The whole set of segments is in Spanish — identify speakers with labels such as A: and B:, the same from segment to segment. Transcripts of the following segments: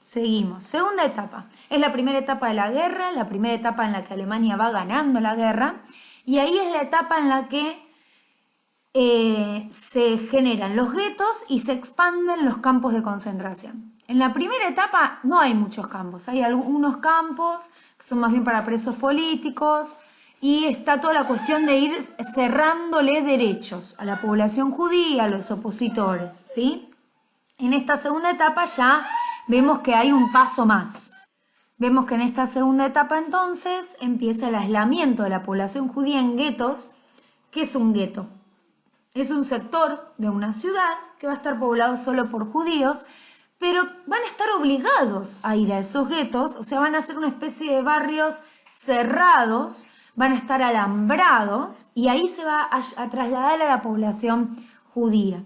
A: Seguimos. Segunda etapa. Es la primera etapa de la guerra, la primera etapa en la que Alemania va ganando la guerra, y ahí es la etapa en la que se generan los guetos y se expanden los campos de concentración. En la primera etapa no hay muchos campos, hay algunos campos que son más bien para presos políticos, y está toda la cuestión de ir cerrándole derechos a la población judía, a los opositores, ¿sí? En esta segunda etapa ya vemos que hay un paso más. Vemos que en esta segunda etapa entonces empieza el aislamiento de la población judía en guetos. ¿Qué es un gueto? Es un sector de una ciudad que va a estar poblado solo por judíos, pero van a estar obligados a ir a esos guetos, o sea, van a ser una especie de barrios cerrados, van a estar alambrados, y ahí se va a trasladar a la población judía.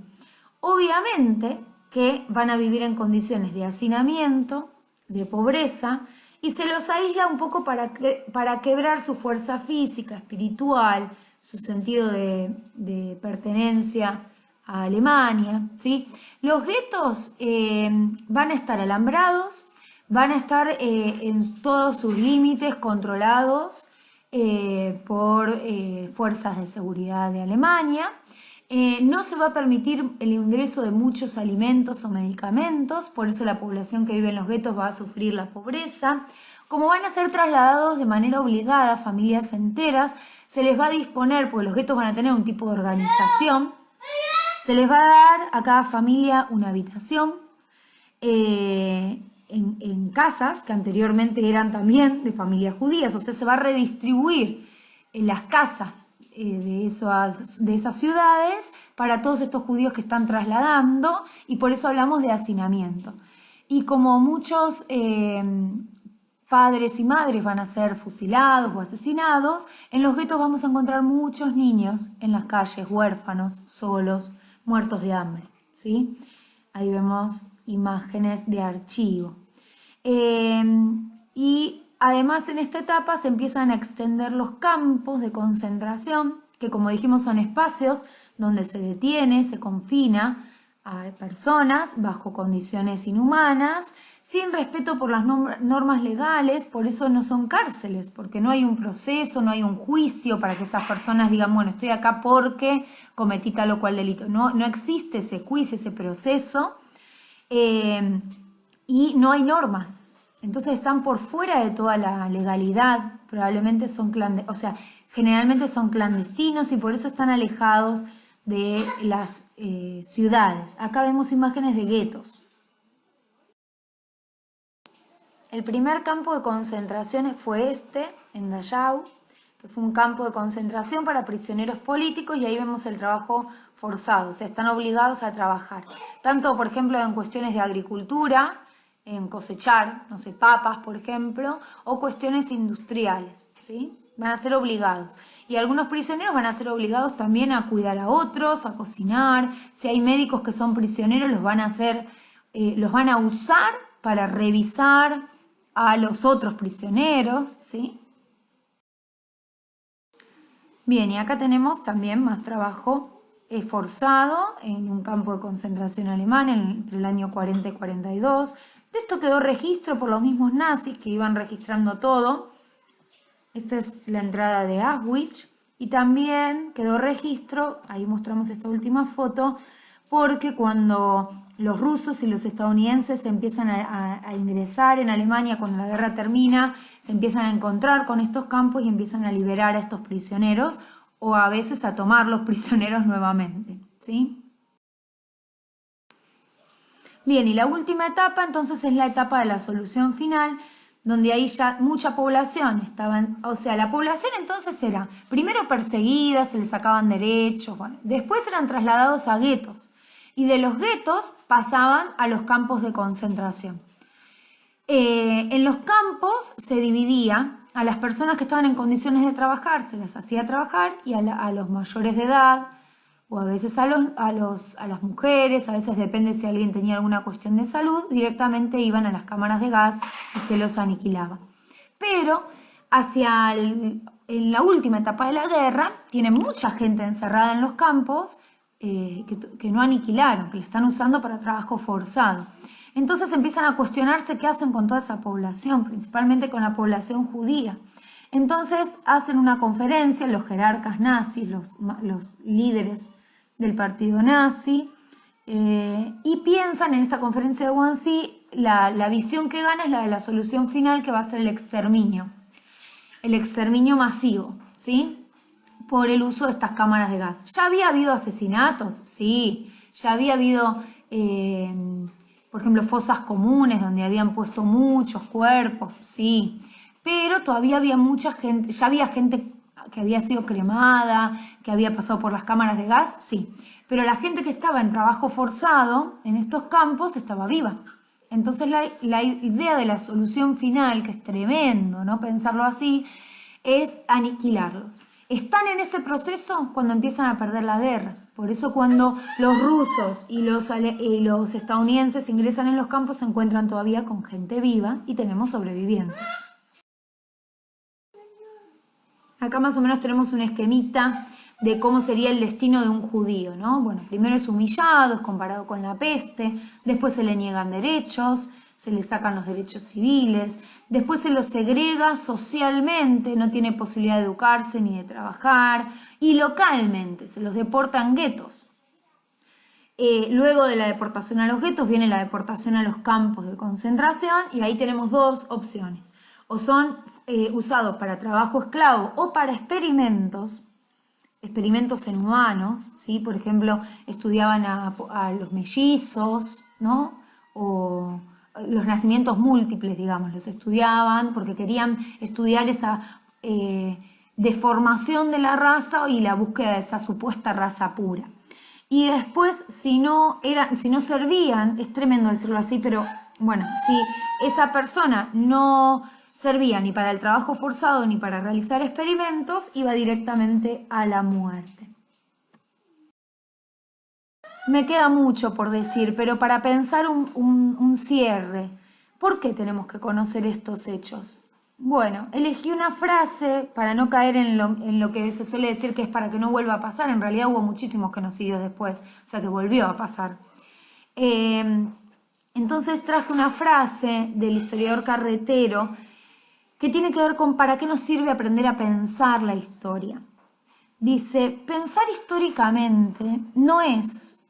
A: Obviamente que van a vivir en condiciones de hacinamiento, de pobreza, y se los aísla un poco para quebrar su fuerza física, espiritual, su sentido de pertenencia a Alemania, ¿sí? Los guetos van a estar alambrados, van a estar en todos sus límites controlados por fuerzas de seguridad de Alemania. No se va a permitir el ingreso de muchos alimentos o medicamentos, por eso la población que vive en los guetos va a sufrir la pobreza. Como van a ser trasladados de manera obligada familias enteras, se les va a disponer, porque los guetos van a tener un tipo de organización, se les va a dar a cada familia una habitación en casas que anteriormente eran también de familias judías, o sea, se va a redistribuir en las casas de esas ciudades para todos estos judíos que están trasladando, y por eso hablamos de hacinamiento. Y como muchos padres y madres van a ser fusilados o asesinados, en los guetos vamos a encontrar muchos niños en las calles, huérfanos, solos, muertos de hambre, ¿sí? Ahí vemos imágenes de archivo. Y además en esta etapa se empiezan a extender los campos de concentración, que como dijimos son espacios donde se detiene, se confina a personas bajo condiciones inhumanas, sin respeto por las normas legales. Por eso no son cárceles, porque no hay un proceso, no hay un juicio para que esas personas digan, bueno, estoy acá porque cometí tal o cual delito. No existe ese juicio, ese proceso, y no hay normas. Entonces están por fuera de toda la legalidad, probablemente son generalmente son clandestinos, y por eso están alejados de las ciudades. Acá vemos imágenes de guetos. El primer campo de concentración fue en Dachau, que fue un campo de concentración para prisioneros políticos, y ahí vemos el trabajo forzado, o sea, están obligados a trabajar, tanto por ejemplo en cuestiones de agricultura, en cosechar, no sé, papas por ejemplo, o cuestiones industriales, ¿sí? Van a ser obligados. Y algunos prisioneros van a ser obligados también a cuidar a otros, a cocinar. Si hay médicos que son prisioneros, los van a usar para revisar a los otros prisioneros, ¿sí? Bien, y acá tenemos también más trabajo forzado en un campo de concentración alemán entre el año 40 y 42. De esto quedó registro por los mismos nazis que iban registrando todo. Esta es la entrada de Auschwitz, y también quedó registro, ahí mostramos esta última foto, porque cuando los rusos y los estadounidenses empiezan a ingresar en Alemania, cuando la guerra termina, se empiezan a encontrar con estos campos y empiezan a liberar a estos prisioneros, o a veces a tomar los prisioneros nuevamente, ¿sí? Bien, y la última etapa entonces es la etapa de la solución final, donde ahí ya mucha población estaba, o sea, la población entonces era primero perseguida, se les sacaban derechos, bueno, después eran trasladados a guetos, y de los guetos pasaban a los campos de concentración. En los campos se dividía a las personas que estaban en condiciones de trabajar, se les hacía trabajar, y a los mayores de edad, o a veces a las mujeres, a veces depende si alguien tenía alguna cuestión de salud, directamente iban a las cámaras de gas y se los aniquilaba. Pero en la última etapa de la guerra, tiene mucha gente encerrada en los campos que no aniquilaron, que le están usando para trabajo forzado. Entonces empiezan a cuestionarse qué hacen con toda esa población, principalmente con la población judía. Entonces hacen una conferencia, los jerarcas nazis, los líderes del partido nazi, y piensan en esta conferencia de Wannsee, la visión que gana es la de la solución final, que va a ser el exterminio masivo, ¿sí? Por el uso de estas cámaras de gas. ¿Ya había habido asesinatos? Sí. Ya había habido, por ejemplo, fosas comunes donde habían puesto muchos cuerpos, sí. Pero todavía había mucha gente, ya había gente que había sido cremada, que había pasado por las cámaras de gas, sí. Pero la gente que estaba en trabajo forzado en estos campos estaba viva. Entonces la idea de la solución final, que es tremendo, ¿no? Pensarlo así, es aniquilarlos. Están en ese proceso cuando empiezan a perder la guerra. Por eso cuando los rusos y los estadounidenses ingresan en los campos se encuentran todavía con gente viva y tenemos sobrevivientes. Acá más o menos tenemos un esquemita de cómo sería el destino de un judío, ¿no? Bueno, primero es humillado, es comparado con la peste, después se le niegan derechos, se le sacan los derechos civiles, después se lo segrega socialmente, no tiene posibilidad de educarse ni de trabajar, y localmente se los deporta en guetos. Luego de la deportación a los guetos viene la deportación a los campos de concentración, y ahí tenemos dos opciones. O son usados para trabajo esclavo o para experimentos en humanos, ¿sí? Por ejemplo, estudiaban a los mellizos, ¿no? O los nacimientos múltiples, digamos, los estudiaban porque querían estudiar esa deformación de la raza y la búsqueda de esa supuesta raza pura. Y después, si no servían, es tremendo decirlo así, pero bueno, si esa persona no servía ni para el trabajo forzado ni para realizar experimentos, iba directamente a la muerte. Me queda mucho por decir, pero para pensar un cierre, ¿por qué tenemos que conocer estos hechos? Bueno, elegí una frase para no caer en lo que se suele decir que es para que no vuelva a pasar. En realidad hubo muchísimos genocidios después, o sea que volvió a pasar. Entonces traje una frase del historiador Carretero que tiene que ver con para qué nos sirve aprender a pensar la historia. Dice, pensar históricamente no es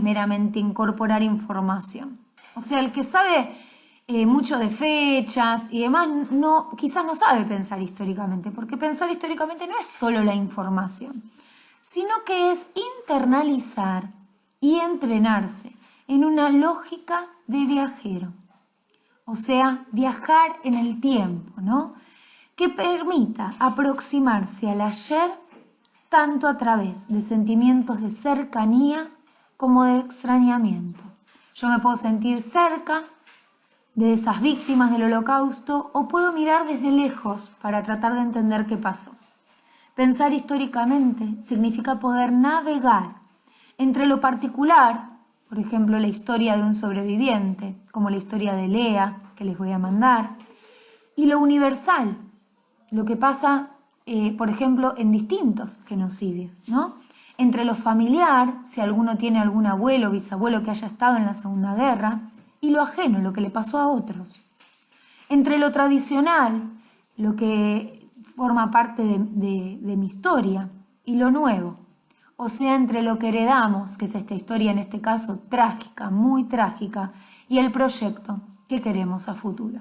A: meramente incorporar información. O sea, el que sabe mucho de fechas y demás, quizás no sabe pensar históricamente, porque pensar históricamente no es solo la información, sino que es internalizar y entrenarse en una lógica de viajero. O sea, viajar en el tiempo, ¿no? Que permita aproximarse al ayer tanto a través de sentimientos de cercanía como de extrañamiento. Yo me puedo sentir cerca de esas víctimas del Holocausto o puedo mirar desde lejos para tratar de entender qué pasó. Pensar históricamente significa poder navegar entre lo particular, por ejemplo, la historia de un sobreviviente, como la historia de Lea, que les voy a mandar, y lo universal, lo que pasa, por ejemplo, en distintos genocidios, ¿no? Entre lo familiar, si alguno tiene algún abuelo o bisabuelo que haya estado en la Segunda Guerra, y lo ajeno, lo que le pasó a otros. Entre lo tradicional, lo que forma parte de mi historia, y lo nuevo. O sea, entre lo que heredamos, que es esta historia en este caso trágica, muy trágica, y el proyecto que queremos a futuro.